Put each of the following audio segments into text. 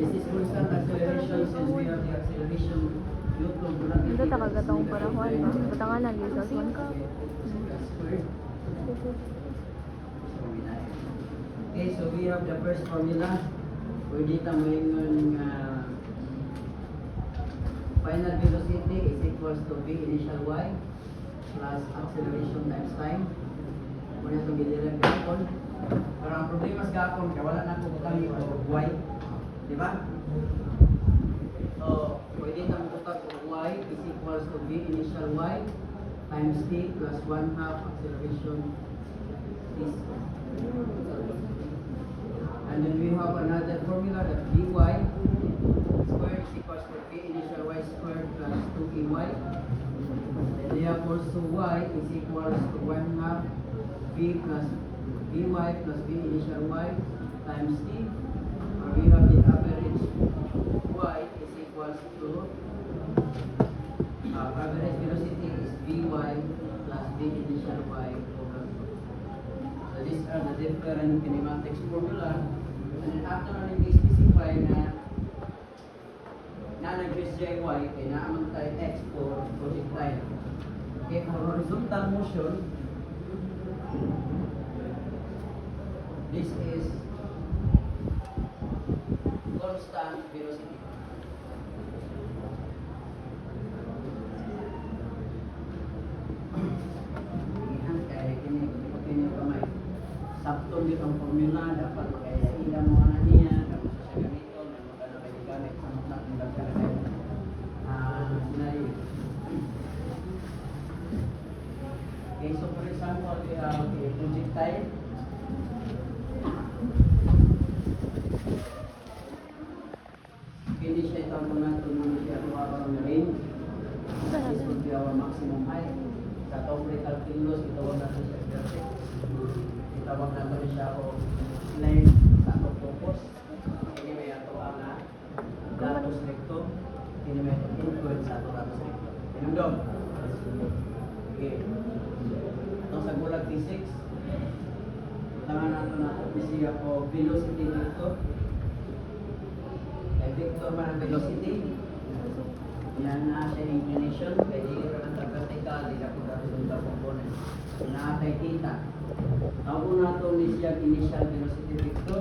This is constant acceleration since we have the acceleration neutron to not Ito takagatong parahuan ba? Batanganan yun sa one ka. Okay, so we have the first formula. Pwede tamoy ng final velocity is equals to v initial y plus acceleration times time. Muna itong bilirang gapon. Pero ang problema sa gapon, kaya wala na kung y. Diba? So, pwede naman tutag kung y is equals to v initial y times t plus 1/2 acceleration is. And then we have another formula that dy squared is equals to v initial y squared plus 2ay. And therefore, so y is equals to 1/2 v plus vy plus v initial y times t. Or we have the average y is equals to average velocity is vy plus v initial y over 2. So these are the different kinematics formula. And then after natin i-specify na nag-use jy kaya naamang tayo x for projectile. Okay, for horizontal motion, this is constant velocity. Ihan kaya kini kamay. Sakto din ang formula dapat kaya ila mo na niya dapat sa ganito na magana kay gamit sa mga nagkalagay. Scenario. Okay, so for example, we have a projectile. Finish siya itawag mo natin nung siya tuwawag ng range. This would be our maximum height. Sa vertical kilos, itawag natin siya vertex. Itawag natin siya o length sa atong focus. Ini may ato ang datos recto. Ini may ato input sa ato datos recto. Pinundong. Okay. Itong sa gulag physics, tangan natin siya o velocity vector. Vector man ang velocity. Yan na siya inclination. Kaya di ka ng vertical, di ka kung horizontal component. Naatay theta. Tawag na ito ni siya initial velocity vector.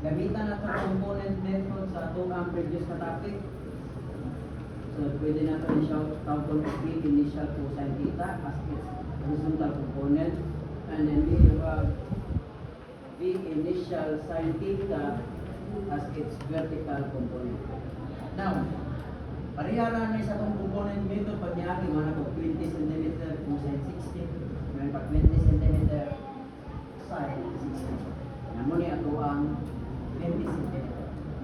Gamitan na ito component method sa itong previous na topic. So, pwede na ito siya tawag v initial cosine theta as its horizontal component. And then we have v initial sine theta as its vertical component. Now, pariharan na sa itong component method pag niyagi mga po 20 cm cosine 60, may pag 20 cm sine 60. Yan mo niya ito ang 20 cm.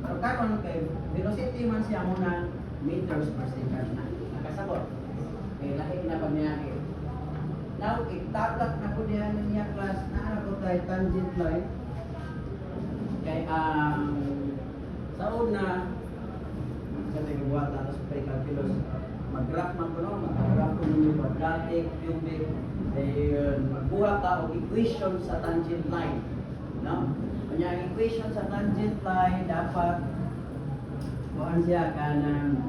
Pero karon kay velocity man siya muna meters per second na. Nakasabot. Kaya lahi na pag niyagi. Now, itatak na po niya class na po tayo tangent line. Kaya sa una, sa nagbuhat na sa pre-calculus, mag-graph man ko, mag-graph ko yung quadratic, cubic, magbuhat ka o equation sa tangent line. No? Kanya ang equation sa tangent line, dapat kuhaan siya ka ng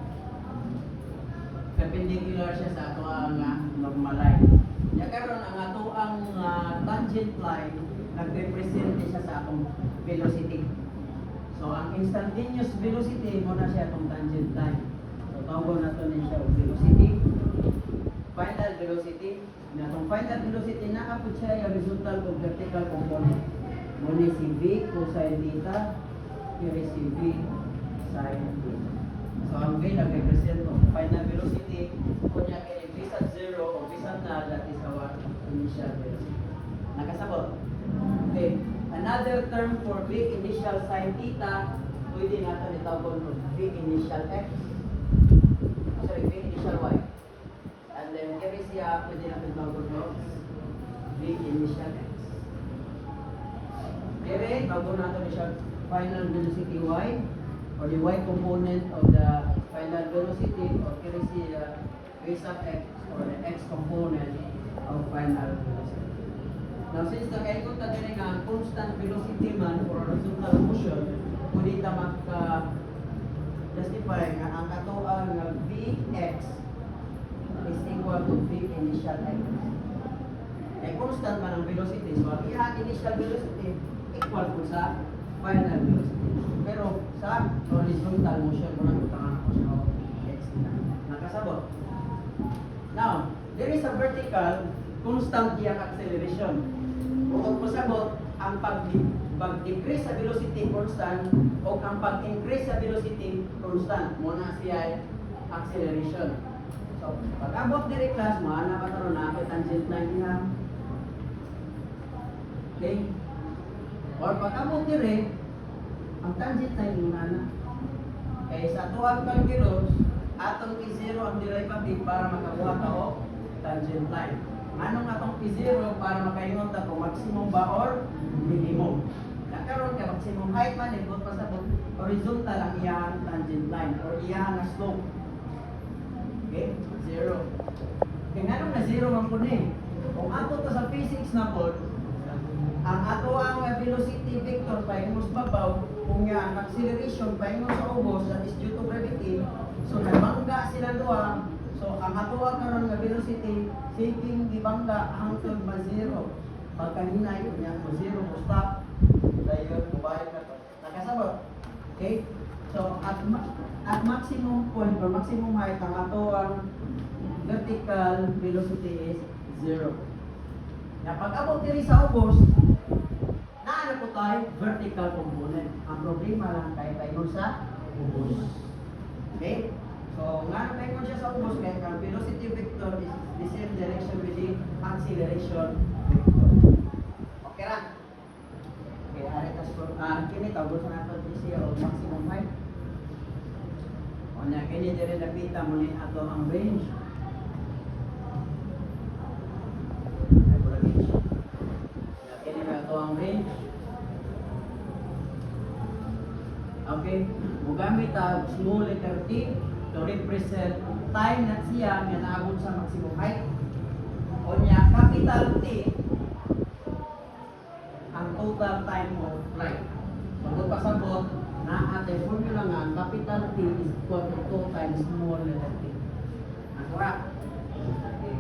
perpendicular siya sa ato ang normal line. Kaya karon ang ato ang tangent line, nag-represent siya sa atong velocity. So, ang instantaneous velocity mo na siya itong tangent line. So, tawag na ito siya velocity. Final velocity. Na itong final velocity, naapot siya yung horizontal o vertical component. Muna si v cosine theta, here is si v sine theta. So, ang v nag-represent itong final velocity. Kung niya kaya v at 0 o v at null, that is our initial velocity. Nakasabot? Okay. Another term for v initial sine theta, pwede natin itawag ng v initial x. Sorry, v initial y. And then here is siya, pwede natin itawag ng v initial x. Here, tawag natin siya final velocity y, or the y component of the final velocity, or here is siya v sub x, or the x component of final velocity. Now, since nakaikot na din ang constant velocity man for horizontal motion, pwede ta equal to V initial x. Eh, constant pa ng velocity. So, ang iya initial velocity equal po sa final velocity. Pero sa horizontal motion, muna kutangan ko siya x na. Nakasabot. Now, there is a vertical constant iyang acceleration. Kung pasabot, ang pag-decrease sa velocity constant o ang pag-increase sa velocity constant. Muna siya acceleration. So, pag-abot diri class, maana pa karon na kay tangent line niya. Okay? Or pag-abot diri, ang tangent line muna na. Kaya sa tuwag calculus, atong P0 ang derivative para makakuha ta og tangent line. Anong atong P0 para makaingon ta kung maximum ba or minimum. Nakaroon ka maximum height man ikot pa sa horizontal ang iyang tangent line or iyang slope. Okay? 0. Kaya nga na 0 man po ni. Kung ato to sa physics na po, ang ato ang velocity vector paingon sa babaw, kung nga ang acceleration paingon sa ubos that is due to gravity, so nabangga sila duha. So ang ato ang karon nga velocity taking gibangga hangtod ma 0. Pagkahinay niya ko 0 mo stop. Dayon mobile ka to. Nakasabot. Okay? So at maximum point or maximum height ang ato ang vertical velocity is 0. Na pag-abot diri sa ubos, naano po tayo vertical component. Ang problema lang kay paingon sa ubos. Okay? So, nga paingon siya sa ubos kaya ang velocity vector is the same direction with the acceleration vector. Okay ra? Okay, aritas po. Kini tawag sa nato siya o maximum height. O na kini dire napita mo ni ato ang range. Ang range. Okay, mugamit ang small letter t to represent time na siya nga naabot sa maximum height. O niya, capital T ang total time of flight. So, kung pasabot na ating formula nga, capital T is equal to 2 times small letter t. Nakura? Okay.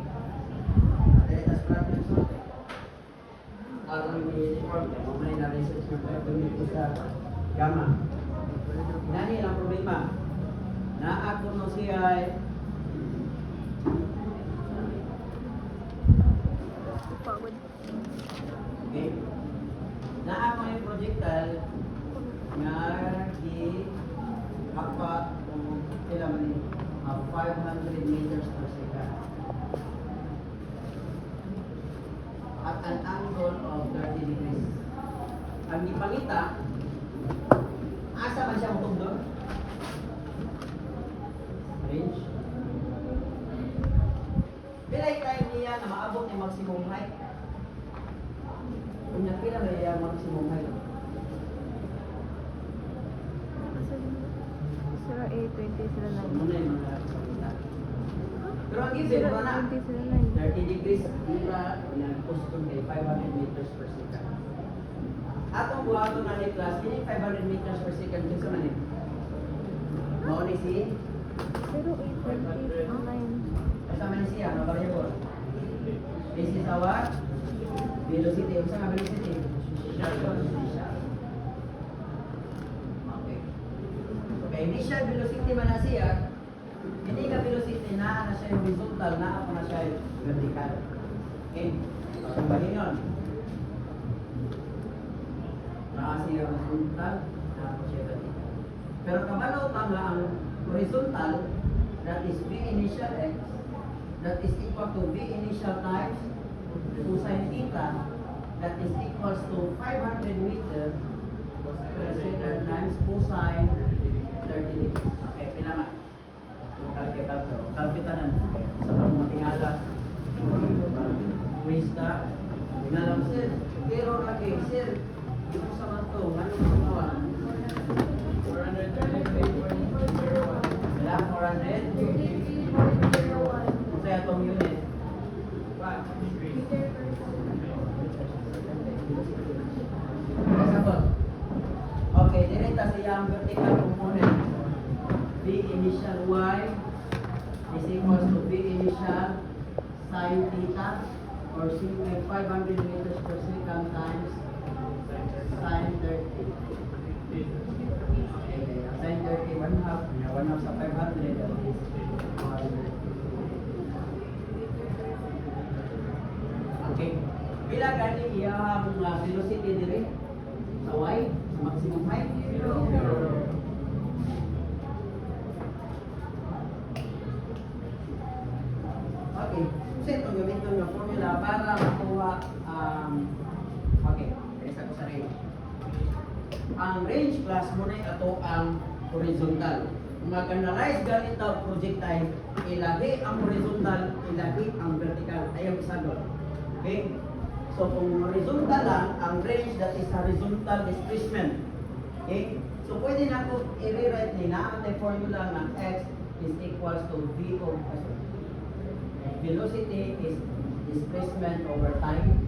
Adetas problem solving. Alam ni Ford, mamay na research na tayo dito sa gamma. Nani ang problema? Na ako no siya ay Pagod. okay. Na ako yung projectile nga di apat kung ilan man 500 meters per second. At an angle of 30 degrees. Ang ipangita, asa man siya utog doon? Range. Pilay time niya na maabot ng maximum height. Kung pila na yung maximum height. Sira 820 sila So, 9. muna yung mga pangita. Pero ang given, Sira wala na. 820 sila 30 degrees mula nag-custom kay 500 meters per second. Atong buhaton na ni class, kini 500 meters per second kinsa man ni? Mao ni si 9. Pero 820 ang 9. asa man ni siya na variable. This is our velocity. Unsa nga velocity? Okay. Okay, initial velocity man na siya. Hindi ka velocity na siya yung horizontal, na ako na siya yung vertical. Okay? So, bahin yun. Na siya yung horizontal, na ako siya yung vertical. Pero kabalo tama ang horizontal, that is V initial x, that is equal to V initial times 2 sin theta, that is equals to 500 meters per second times cosine 30 degrees. Okay, pinaman. Kalkitanan sa pagmatingala wista ngalam sir pero lagi sir ito sa manto ano gumawa 430 wala 400 kaya itong unit okay direta siya ang vertical component V initial y is equals to V initial sine theta or 500 meters per second times sine 30. Okay, sine 30, 1/2. 1/2 sa 500, that is 100. Okay. Pila gani iyang velocity dire sa y, sa maximum height? 0. Okay. So ito gamitin yung formula para makuha okay, isa ko sa range. Ang range class mo na ito ang horizontal. Kung mag-analyze ganito ang projectile, ilagi ang horizontal, ilagi ang vertical. Ayaw isa doon. Okay? So kung horizontal lang, ang range that is horizontal displacement. Okay? So pwede na ko i-rewrite nila ang formula ng x is equals to v of velocity is displacement over time.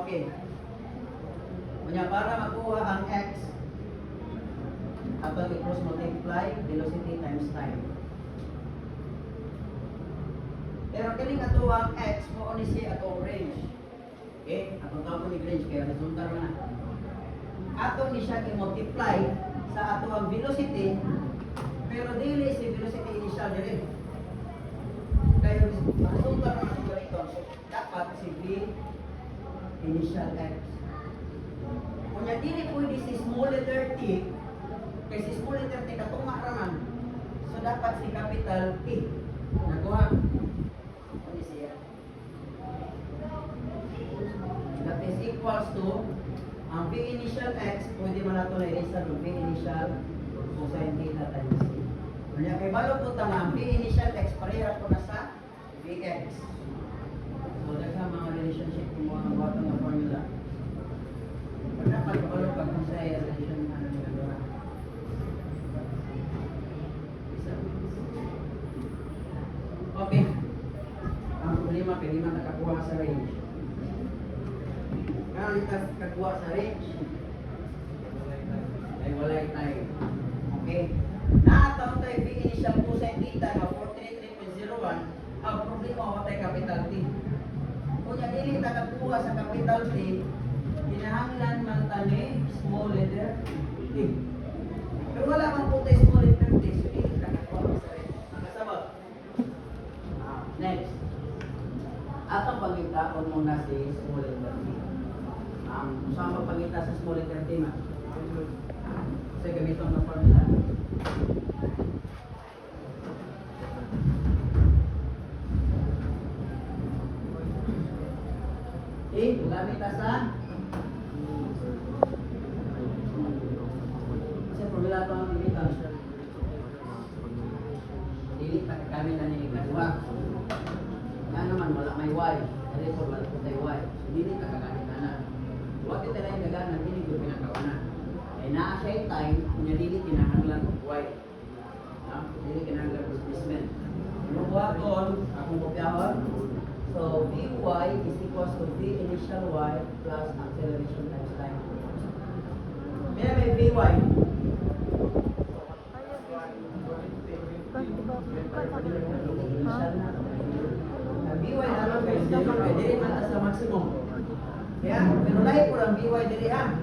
Okay. Kanya para makuha ang x, ato i-cross multiply velocity times time. Pero kining ato ang x mo ni siya ato range. Okay? Ato tawag ni range kaya horizontal na. Ato ni siya i-multiply sa ato ang velocity, pero dili si velocity initial dire. Kaya horizontal na ito ito. So dapat si v initial x. Kunya dili pwede si small letter t, kay si small letter t katunga raman. So dapat si capital T. Nakuha. Ano siya? That is equals to ang v initial x, pwede man nato na i-raise ng v initial cosine theta times t. Kunya kay balo po ang v initial x pareha po na sa vx. So that's ang mga relationship ng mga batang na formula. Dapat kalau pag sa relation ano nila doon. Okay. Ang problema kay di man nakakuha sa range. Kaya litas kakuha sa range. Ay walay tayo. Okay. Naataw tayo v initial cosine theta na 43.01. Ang problema wa tayo capital T. Kunya dili ta kakuha sa capital T. Kinahanglan man tani small letter T. Pero wala man po tayo small letter T, so hindi ka nakuha sa rin. Nakasabot. Next. Atong pangitaon muna si small letter T. Saan magpangita sa small letter T ma? Kasi gamiton ng formula. Gamit sa formula ito ang pilitan. Dili pa kami na niligadwa. Nga naman wala may y. Therefore wala po tayo y. So dili pa kagamit na na. Huwag kita na yung gagana, dili ko pinakauna. Ay naa siya time, kanya dili kinahanglan of y. Dili kinahanglan of displacement. Ano po akong kopyahon? So Vy is equals to V initial y plus acceleration times time. May Vy. Vy na lang guys, dili man sa maximum. Kaya, pero lahi po ang Vy dili ha.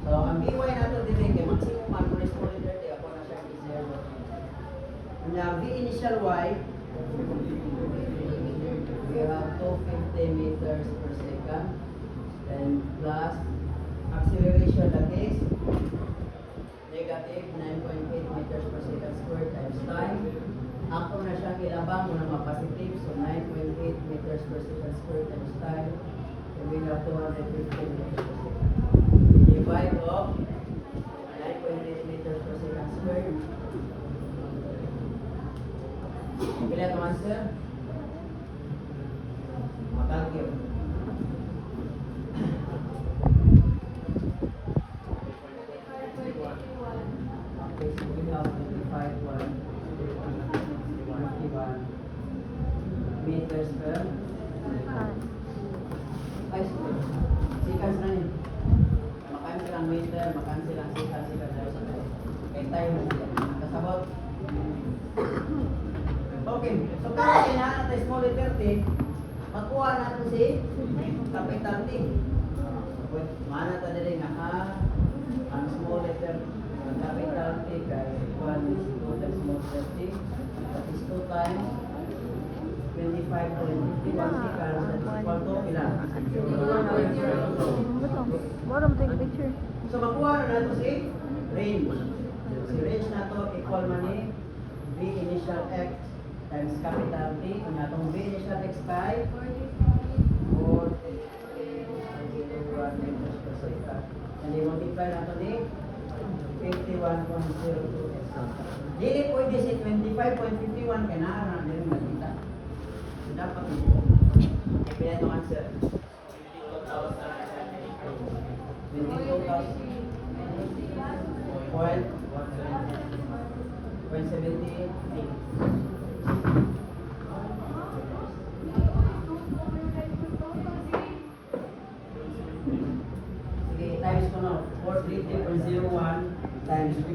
So ang Vy nato dili kay maximum man kung is 30 ako na siya i-zero. Kanya V initial y we have 250 meters per second and plus acceleration that is negative 9.8 meters per second squared times time. Ako na siyang ilabang mo na positive, so 9.8 meters per second squared times time. And we have 250 meters per second. Divide of 9.8 meters per second squared. Bila ito answer? Makalkyo. Okay, so we have 25.1 meters per ay, seconds na yun. Makan silang meter, makan silang seconds na yun. Kaya tayo na sila. Nakasabot. Okay, so kaya kailangan natin small letter T, makuha natin si capital T. Mana ta dili nga ang small letter ang capital T kay 1 is 2 times small letter T. That is 2 times 25 to 51 seconds. That is equal to ilan? Bottom take picture. So makuha na nato si range. Si range na to equal man ni V initial x times capital T. Kung natong V initial x kay 4 and i-multiply nato ni 51.02. Dili pwede si 25.51 kaya na rin magkita. So dapat ito. Ipila itong answer. 22,000.78. Sige, times ko na. 433.01 times 51.02.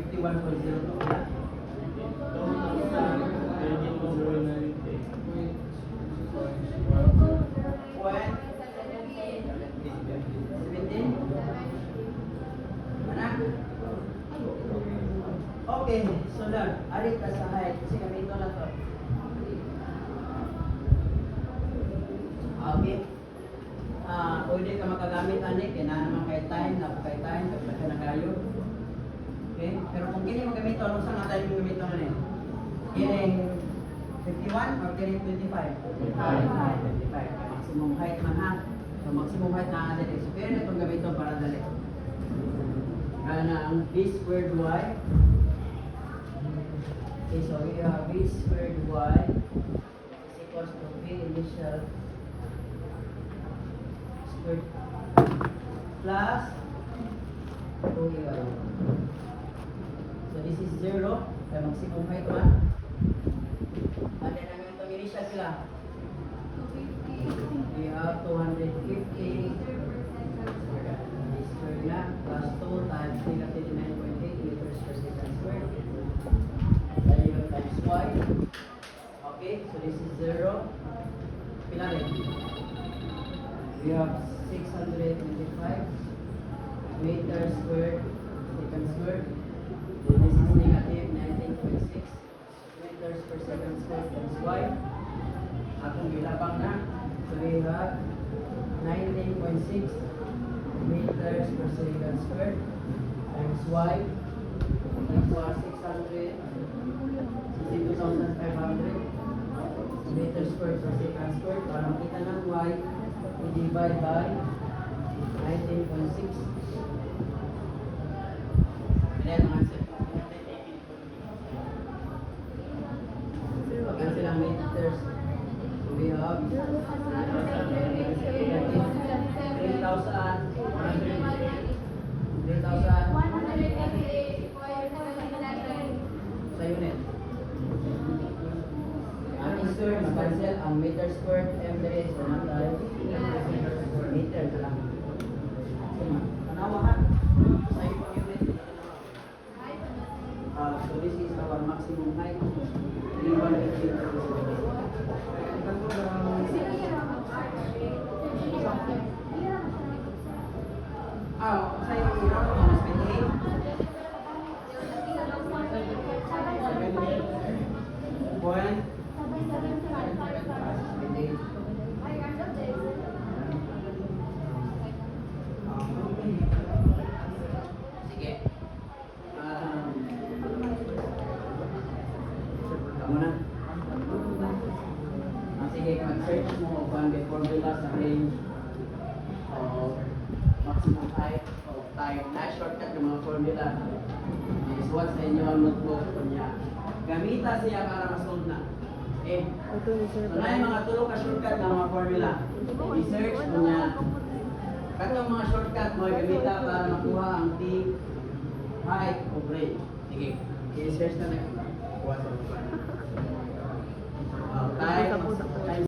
Okay, so lang, arit ka sa height. Kasi kami ito na to. Okay. Pwede ka makagamit ani, kaya na naman kay time, napakay time, kapag ka na kayo. Okay, pero kung kini magamit ito, anong saan natin yung gamit ito ano? Kini 51 or kini 25? 25. Maximum height man ha. So maximum height na natin. So kaya na itong gamit ito para dali. Kaya na ang b squared y. Okay, so we have v squared y is equals to v initial squared plus 2ay. So this is 0. Kaya maximum height man. And then namin itong initial sila. We have 250 squared na plus 2 times negative 9.8 meters per second squared. Then you have times y. Okay, so this is 0. Pinarin. We have 625 meters squared second squared. Then this is negative 19.6 meters per second squared times y. Akong bilabang na. So we have 19.6 meters per second squared times y equals 600. 2,500 meters squared per second squared. Para makita ng y, i-divide by 19.6. Ayan ang answer. Pag-answer ang meters, we have 3,100 sa unit. Ang square, mag-cancel ang meter squared, m dere, so natay meter na lang. Manawa ka sa iyong unit. So this is our maximum height. 350. Sa iyong unit, minus 28. Point. Sige. Kamu na. Sige, mag-search mo kung may formula sa range of maximum height of time. Na-shortcut yung mga formula. Is what's sa inyo ang notebook niya. Gamita siya para masolve na. Okay. So na yung mga tulong ka shortcut ng mga formula. I-search mo niya. Katong mga shortcut mo, gamita para makuha ang T height of range. Sige. I-search na na. Kuha sa time